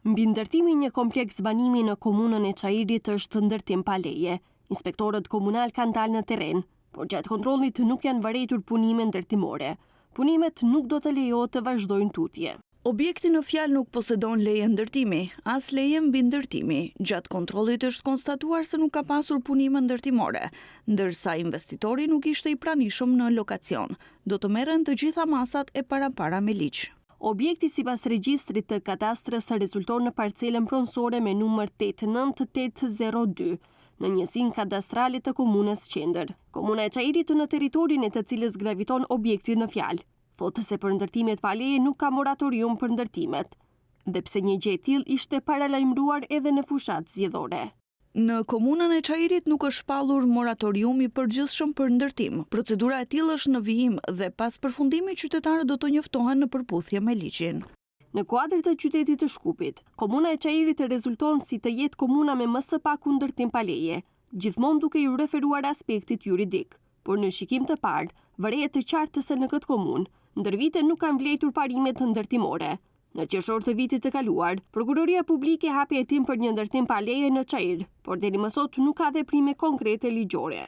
Mbi ndërtimi një kompleks banimi në komunën e Çajirit është ndërtim pa leje. Inspektorët komunal kanë dalë në terren, por gjatë kontrollit nuk janë vërejtur punime ndërtimore. Punimet nuk do të lejohet të vazhdojnë tutje. Objekti në fjalë nuk posedon leje ndërtimi, as leje mbi ndërtimi. Gjatë kontrollit është konstatuar se nuk ka pasur punime ndërtimore, ndërsa investitori nuk ishte i pranishëm në lokacion. Do të merren të gjitha masat e parapara me ligj. Objekti sipas regjistrit të kadastrës rezulton në parcelën pronësore me numër 89802 në njësinë kadastrale të komunës Qendër. Komuna e Çajirit në territorin e të cilës graviton objekti në fjalë. Thotë se për ndërtimet pa leje nuk ka moratorium për ndërtimet, dhe pse një gjë e tillë ishte paralajmëruar edhe në fushat zgjedhore. Në komunën e Çajirit nuk është shpallur moratoriumi përgjithshëm për ndërtim. Procedura e tillë është në vijim dhe pas përfundimit qytetarët do të njoftohen në përputhje me ligjin. Në kuadër të qytetit të Shkupit, komuna e Çajirit rezulton si të jetë komuna me më së paku ndërtim pa leje, gjithmonë duke i referuar aspektit juridik, por në shikim të parë vërehet të qartë se në këtë komunë ndër vite nuk kanë vlerëtur parimet ndërtimore. Në qershor të vitit të kaluar, Prokuroria Publike hapi hetim për një ndërtim pa leje në Çajir, por deri më sot nuk ka veprime konkrete ligjore.